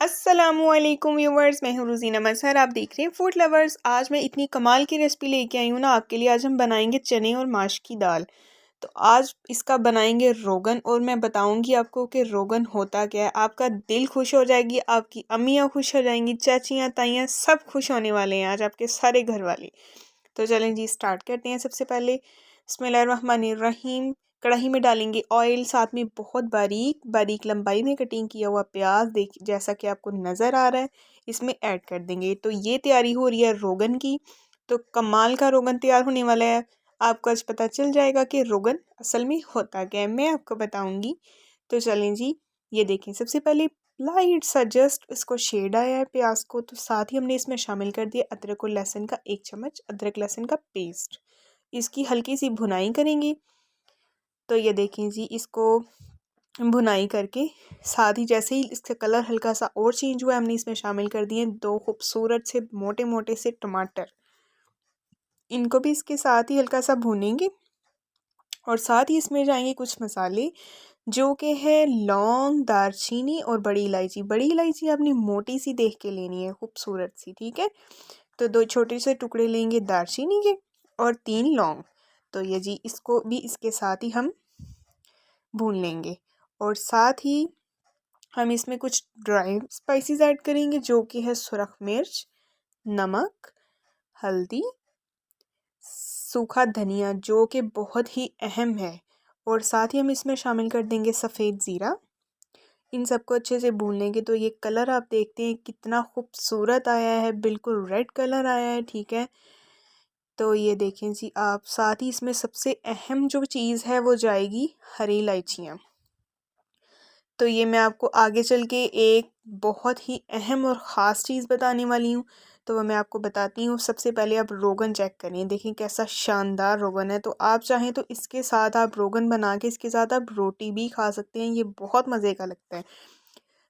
अस्सलामुअलैकुम व्यूवर्स, मैं हूँ रुज़ीना मज़हर। आप देख रहे हैं फूड लवर्स। आज मैं इतनी कमाल की रेसिपी लेके आई हूँ ना आपके लिए। आज हम बनाएंगे चने और माश की दाल। तो आज इसका बनाएंगे रोगन, और मैं बताऊंगी आपको कि रोगन होता क्या है। आपका दिल खुश हो जाएगी, आपकी अम्मियाँ खुश हो जाएंगी, चाचियाँ ताइयाँ सब खुश होने वाले हैं आज आपके सारे घर वाले। तो चलें जी, स्टार्ट करते हैं। सबसे पहले बिस्मिल्लाहिर्रहमानिर्रहीम। कढ़ाई में डालेंगे ऑयल, साथ में बहुत बारीक बारीक लंबाई में कटिंग किया हुआ प्याज, देख जैसा कि आपको नज़र आ रहा है, इसमें ऐड कर देंगे। तो ये तैयारी हो रही है रोगन की। तो कमाल का रोगन तैयार होने वाला है। आपको आज पता चल जाएगा कि रोगन असल में होता क्या है, मैं आपको बताऊंगी। तो चलें जी, ये देखें। सबसे पहले लाइट सा जस्ट इसको शेड आया है प्याज को, तो साथ ही हमने इसमें शामिल कर दिया अदरक और लहसुन का 1 चम्मच अदरक लहसुन का पेस्ट। इसकी हल्की सी भुनाई करेंगे। तो ये देखें जी, इसको भुनाई करके साथ ही जैसे ही इसका कलर हल्का सा और चेंज हुआ, हमने इसमें शामिल कर दिए 2 खूबसूरत से मोटे मोटे से टमाटर। इनको भी इसके साथ ही हल्का सा भूनेंगे, और साथ ही इसमें जाएंगे कुछ मसाले जो कि है लौंग, दालचीनी और बड़ी इलायची। बड़ी इलायची आपने मोटी सी देख के लेनी है, खूबसूरत सी, ठीक है। तो 2 छोटे से टुकड़े लेंगे दालचीनी के और 3 लौंग। तो ये जी, इसको भी इसके साथ ही हम भून लेंगे। और साथ ही हम इसमें कुछ ड्राई स्पाइसेस ऐड करेंगे जो कि है सुरख मिर्च, नमक, हल्दी, सूखा धनिया जो कि बहुत ही अहम है, और साथ ही हम इसमें शामिल कर देंगे सफ़ेद ज़ीरा। इन सबको अच्छे से भून लेंगे। तो ये कलर आप देखते हैं कितना खूबसूरत आया है, बिल्कुल रेड कलर आया है, ठीक है। तो ये देखें जी आप, साथ ही इसमें सबसे अहम जो चीज़ है वो जाएगी हरी इलायचियाँ। तो ये मैं आपको आगे चल के एक बहुत ही अहम और ख़ास चीज़ बताने वाली हूँ, तो वह मैं आपको बताती हूँ। सबसे पहले आप रोगन चेक करें, देखें कैसा शानदार रोगन है। तो आप चाहें तो इसके साथ आप रोगन बना के इसके साथ आप रोटी भी खा सकते हैं, ये बहुत मज़े का लगता है।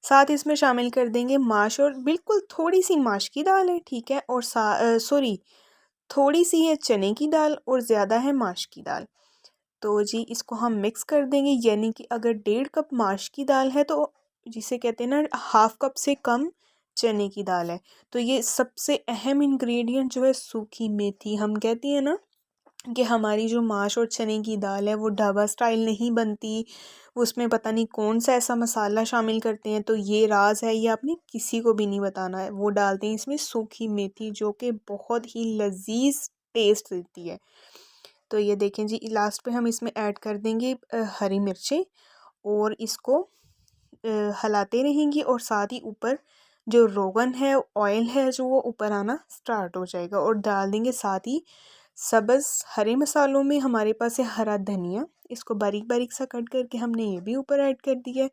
साथ इसमें शामिल कर देंगे माश, और बिल्कुल थोड़ी सी माश की दाल है, ठीक है। और सॉरी, थोड़ी सी है चने की दाल और ज़्यादा है माश की दाल। तो जी इसको हम मिक्स कर देंगे, यानी कि अगर 1.5 कप माश की दाल है तो जिसे कहते हैं ना, हाफ कप से कम चने की दाल है। तो ये सबसे अहम इंग्रेडिएंट जो है सूखी मेथी। हम कहते हैं ना कि हमारी जो माश और चने की दाल है वो ढाबा स्टाइल नहीं बनती, उसमें पता नहीं कौन सा ऐसा मसाला शामिल करते हैं। तो ये राज है, ये आपने किसी को भी नहीं बताना है। वो डालते हैं इसमें सूखी मेथी जो कि बहुत ही लजीज टेस्ट देती है। तो ये देखें जी, लास्ट पे हम इसमें ऐड कर देंगे हरी मिर्चें, और इसको हिलाते रहेंगे। और साथ ही ऊपर जो रोगन है, ऑयल है जो, वो ऊपर आना स्टार्ट हो जाएगा। और डाल देंगे साथ ही सब्ज़ हरे मसालों में हमारे पास है हरा धनिया, इसको बारीक बारीक सा कट करके हमने ये भी ऊपर ऐड कर दिया है।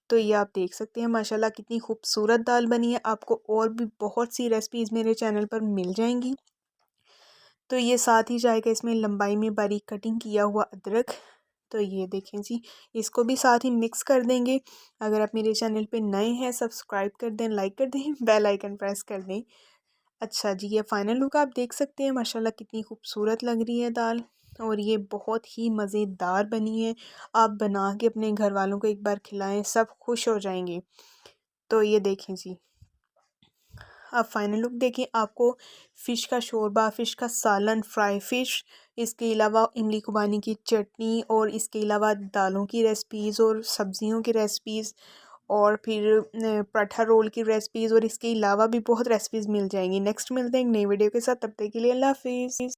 तो ये आप देख सकते हैं माशाल्लाह कितनी खूबसूरत दाल बनी है। आपको और भी बहुत सी रेसिपीज़ मेरे चैनल पर मिल जाएंगी। तो ये साथ ही जाएगा इसमें लंबाई में बारीक कटिंग किया हुआ अदरक। तो ये देखें जी, इसको भी साथ ही मिक्स कर देंगे। अगर आप मेरे चैनल पे नए हैं, सब्सक्राइब कर दें, लाइक कर दें, बेल आइकन प्रेस कर दें। अच्छा जी, ये फाइनल लुक आप देख सकते हैं, माशाल्लाह कितनी खूबसूरत लग रही है दाल, और ये बहुत ही मज़ेदार बनी है। आप बना के अपने घर वालों को एक बार खिलाएं, सब खुश हो जाएंगे। तो ये देखें जी, आप फाइनल लुक देखें। आपको फ़िश का शोरबा, फ़िश का सालन, फ्राई फ़िश, इसके अलावा इमली खुबानी की चटनी, और इसके अलावा दालों की रेसिपीज़ और सब्ज़ियों की रेसिपीज़, और फिर पराठा रोल की रेसिपीज़, और इसके अलावा भी बहुत रेसिपीज़ मिल जाएंगी। नेक्स्ट मिलते हैं एक नई वीडियो के साथ, तब तक के लिए अल्लाह हाफिज़।